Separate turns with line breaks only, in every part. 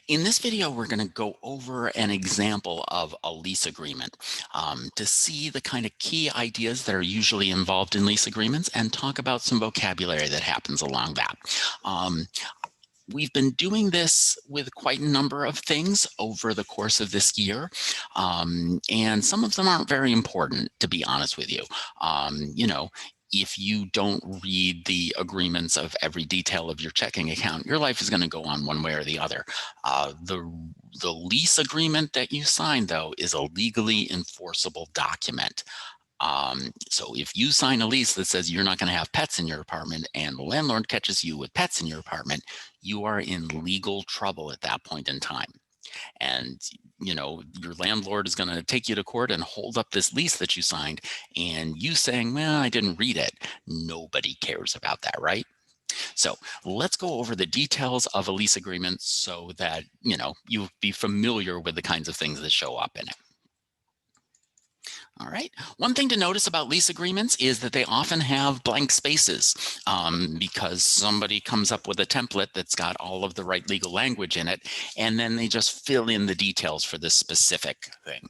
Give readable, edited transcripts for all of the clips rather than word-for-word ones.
In this video, we're going to go over an example of a lease agreement to see the kind of key ideas that are usually involved in lease agreements and talk about some vocabulary that happens along that. Um, We've been doing this with quite a number of things over the course of this year, and some of them aren't very important, to be honest with you. You know, if you don't read the agreements of every detail of your checking account, your life is going to go on one way or the other. The lease agreement that you sign, though, is a legally enforceable document. So if you sign a lease that says you're not going to have pets in your apartment and the landlord catches you with pets in your apartment, you are in legal trouble at that point in time. And your landlord is going to take you to court and hold up this lease that you signed, and you saying, well, I didn't read it. Nobody cares about that, right? So let's go over the details of a lease agreement so that you'll be familiar with the kinds of things that show up in it. All right. One thing to notice about lease agreements is that they often have blank spaces because somebody comes up with a template that's got all of the right legal language in it, and then they just fill in the details for this specific thing.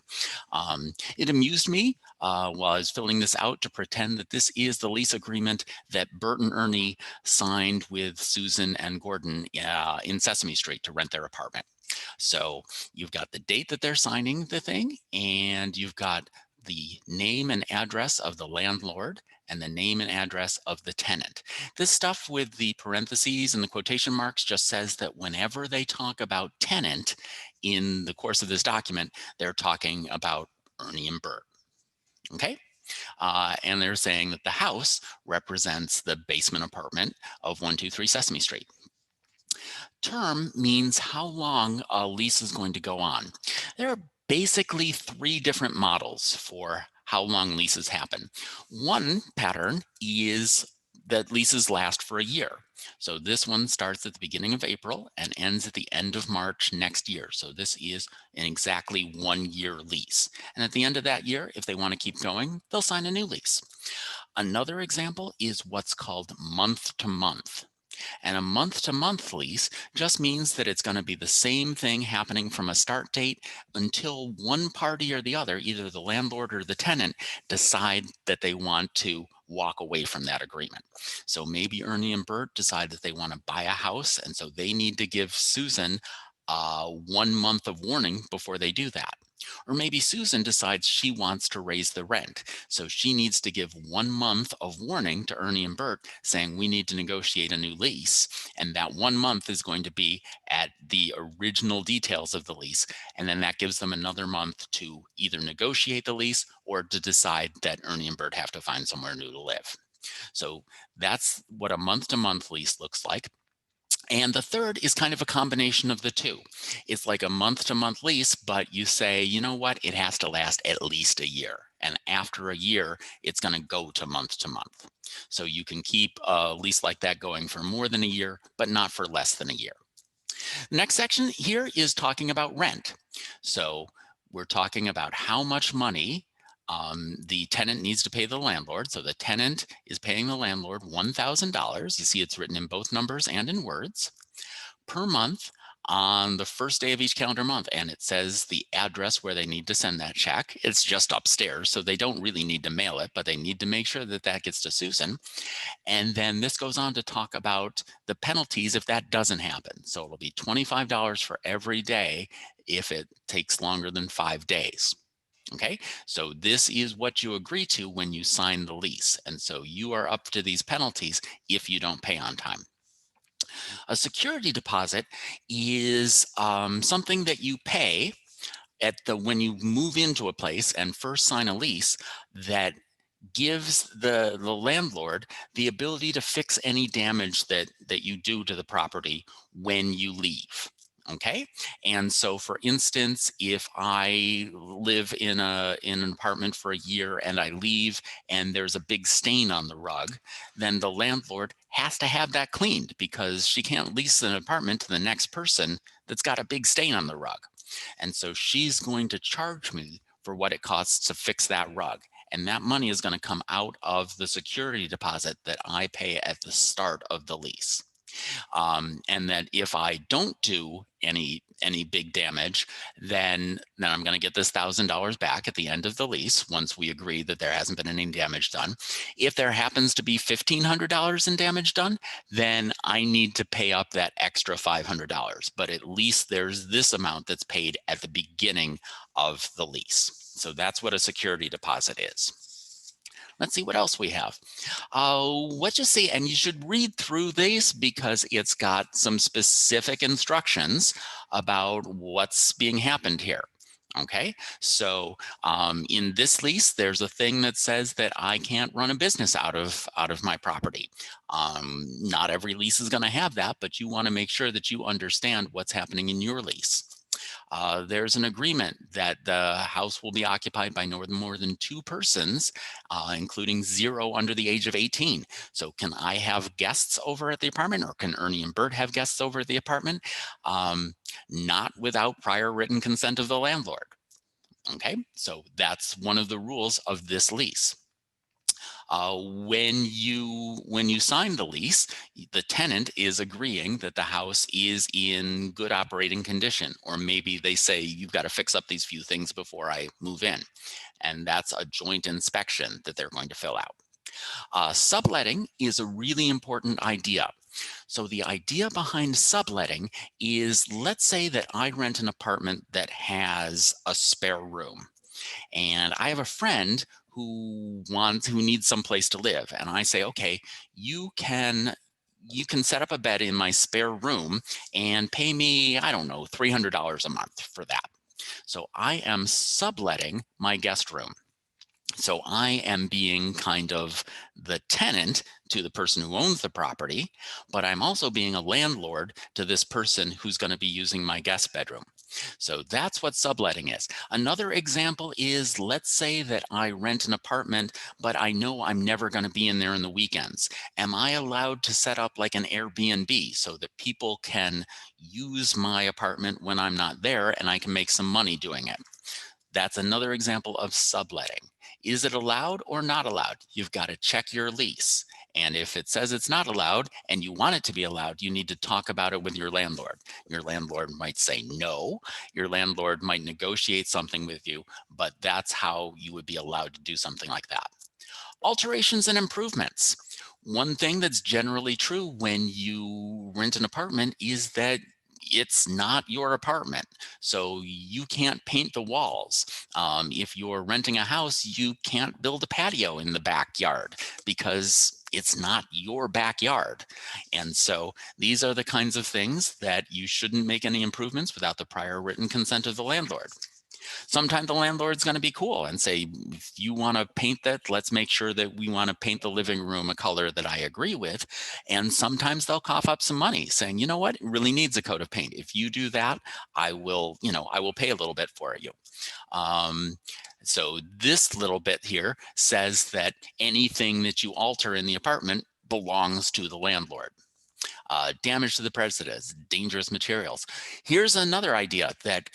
It amused me while I was filling this out to pretend that this is the lease agreement that Bert and Ernie signed with Susan and Gordon in Sesame Street to rent their apartment. So you've got the date that they're signing the thing, and you've got the name and address of the landlord and the name and address of the tenant. This stuff with the parentheses and the quotation marks just says that whenever they talk about tenant in the course of this document, they're talking about Ernie and Bert. Okay. And they're saying that the house represents the basement apartment of 123 Sesame Street. Term means how long a lease is going to go on. There are basically three different models for how long leases happen. One pattern is that leases last for a year. So this one starts at the beginning of April and ends at the end of March next year. So this is an exactly 1 year lease. And at the end of that year, if they want to keep going, they'll sign a new lease. Another example is what's called month to month. And a month-to-month lease just means that it's going to be the same thing happening from a start date until one party or the other, either the landlord or the tenant, decide that they want to walk away from that agreement. So maybe Ernie and Bert decide that they want to buy a house, and so they need to give Susan 1 month of warning before they do that. Or maybe Susan decides she wants to raise the rent. So she needs to give 1 month of warning to Ernie and Bert saying we need to negotiate a new lease. And that 1 month is going to be at the original details of the lease. And then that gives them another month to either negotiate the lease or to decide that Ernie and Bert have to find somewhere new to live. So that's what a month to month lease looks like. And the third is kind of a combination of the two. It's like a month to month lease, but you say, you know what, it has to last at least a year. And after a year, it's going to go to month. So you can keep a lease like that going for more than a year, but not for less than a year. The next section here is talking about rent. So we're talking about how much money the tenant needs to pay the landlord. So the tenant is paying the landlord $1,000. You see it's written in both numbers and in words per month on the first day of each calendar month. And it says the address where they need to send that check. It's just upstairs, so they don't really need to mail it, but they need to make sure that that gets to Susan. And then this goes on to talk about the penalties if that doesn't happen. So it'll be $25 for every day if it takes longer than 5 days. Okay, so this is what you agree to when you sign the lease. And so you are up to these penalties if you don't pay on time. A security deposit is something that you pay when you move into a place and first sign a lease that gives the landlord the ability to fix any damage that you do to the property when you leave. Okay. And so for instance, if I live in an apartment for a year and I leave and there's a big stain on the rug, then the landlord has to have that cleaned because she can't lease an apartment to the next person that's got a big stain on the rug. And so she's going to charge me for what it costs to fix that rug. And that money is going to come out of the security deposit that I pay at the start of the lease. And that if I don't do any big damage, then I'm going to get this $1,000 back at the end of the lease once we agree that there hasn't been any damage done. If there happens to be $1,500 in damage done, then I need to pay up that extra $500. But at least there's this amount that's paid at the beginning of the lease. So that's what a security deposit is. Let's see what else we have. What you see, and you should read through these because it's got some specific instructions about what's being happened here. Okay, so in this lease, there's a thing that says that I can't run a business out of my property. Not every lease is going to have that, but you want to make sure that you understand what's happening in your lease. There's an agreement that the house will be occupied by no more than 2 persons, including 0 under the age of 18. So can I have guests over at the apartment, or can Ernie and Bert have guests over at the apartment? Not without prior written consent of the landlord. Okay, so that's one of the rules of this lease. When you sign the lease, the tenant is agreeing that the house is in good operating condition, or maybe they say you've got to fix up these few things before I move in, and that's a joint inspection that they're going to fill out. Subletting is a really important idea. So the idea behind subletting is, let's say that I rent an apartment that has a spare room, and I have a friend who needs some place to live, and I say, okay, you can set up a bed in my spare room and pay me, I don't know, $300 a month for that. So I am subletting my guest room. So I am being kind of the tenant to the person who owns the property, but I'm also being a landlord to this person who's going to be using my guest bedroom. So that's what subletting is. Another example is, let's say that I rent an apartment, but I know I'm never going to be in there in the weekends. Am I allowed to set up like an Airbnb so that people can use my apartment when I'm not there and I can make some money doing it? That's another example of subletting. Is it allowed or not allowed? You've got to check your lease. And if it says it's not allowed and you want it to be allowed, you need to talk about it with your landlord. Your landlord might say no. Your landlord might negotiate something with you, but that's how you would be allowed to do something like that. Alterations and improvements. One thing that's generally true when you rent an apartment is that it's not your apartment. So you can't paint the walls. If you're renting a house, you can't build a patio in the backyard because it's not your backyard. And so these are the kinds of things that you shouldn't make any improvements without the prior written consent of the landlord. Sometimes the landlord's going to be cool and say, if you want to paint that, let's make sure that we want to paint the living room a color that I agree with. And sometimes they'll cough up some money saying, you know what, it really needs a coat of paint. If you do that, I will pay a little bit for you. So this little bit here says that anything that you alter in the apartment belongs to the landlord. Damage to the prejudice, dangerous materials. Here's another idea that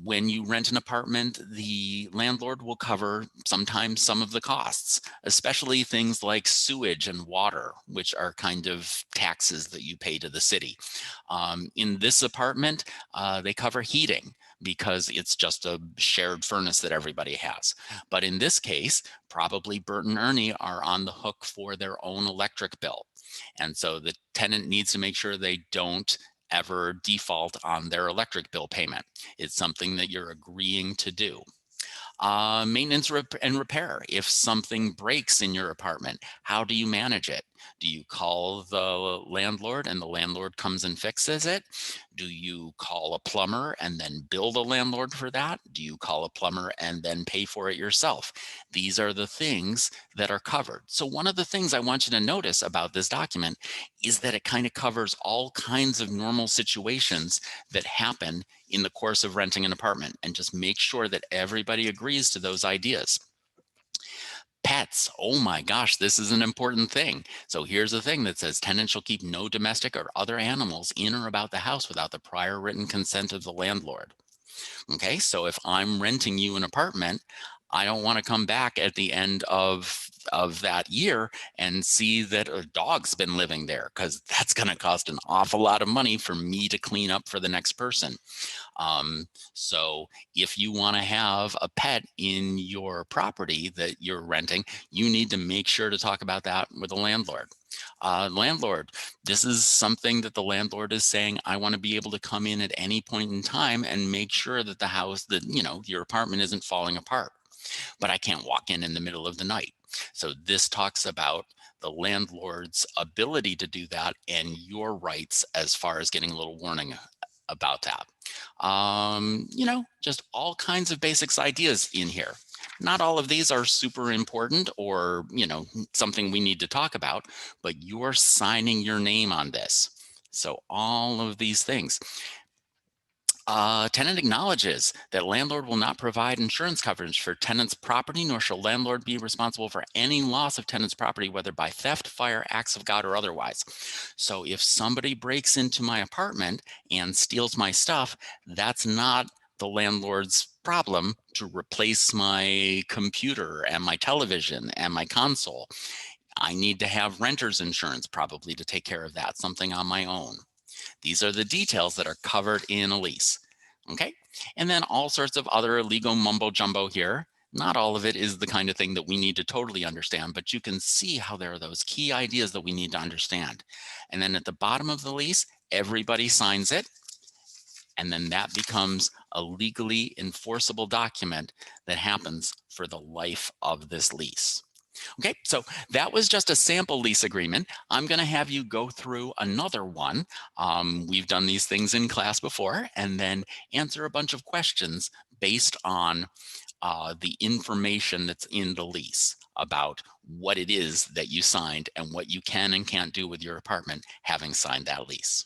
when you rent an apartment, the landlord will cover sometimes some of the costs, especially things like sewage and water, which are kind of taxes that you pay to the city. In this apartment, they cover heating because it's just a shared furnace that everybody has. But in this case, probably Bert and Ernie are on the hook for their own electric bill. And so the tenant needs to make sure they don't ever default on their electric bill payment. It's something that you're agreeing to do. Maintenance and repair. If something breaks in your apartment, how do you manage it? Do you call the landlord and the landlord comes and fixes it? Do you call a plumber and then bill the landlord for that? Do you call a plumber and then pay for it yourself? These are the things that are covered. So one of the things I want you to notice about this document is that it kind of covers all kinds of normal situations that happen in the course of renting an apartment, and just make sure that everybody agrees to those ideas. Pets. Oh my gosh, this is an important thing. So here's the thing that says tenants shall keep no domestic or other animals in or about the house without the prior written consent of the landlord. Okay, so if I'm renting you an apartment, I don't want to come back at the end of that year and see that a dog's been living there, because that's going to cost an awful lot of money for me to clean up for the next person. So if you want to have a pet in your property that you're renting, you need to make sure to talk about that with the landlord. Landlord, this is something that the landlord is saying, I want to be able to come in at any point in time and make sure that the house, that, your apartment isn't falling apart, but I can't walk in the middle of the night. So this talks about the landlord's ability to do that and your rights as far as getting a little warning about that. Just all kinds of basics ideas in here. Not all of these are super important or, something we need to talk about, but you're signing your name on this. So all of these things. Tenant acknowledges that landlord will not provide insurance coverage for tenant's property, nor shall landlord be responsible for any loss of tenant's property, whether by theft, fire, acts of God, or otherwise. So if somebody breaks into my apartment and steals my stuff, that's not the landlord's problem to replace my computer and my television and my console. I need to have renter's insurance probably to take care of that, something on my own. These are the details that are covered in a lease. Okay. And then all sorts of other legal mumbo jumbo here. Not all of it is the kind of thing that we need to totally understand, but you can see how there are those key ideas that we need to understand. And then at the bottom of the lease, everybody signs it. And then that becomes a legally enforceable document that happens for the life of this lease. Okay, so that was just a sample lease agreement. I'm going to have you go through another one. We've done these things in class before, and then answer a bunch of questions based on the information that's in the lease about what it is that you signed and what you can and can't do with your apartment having signed that lease.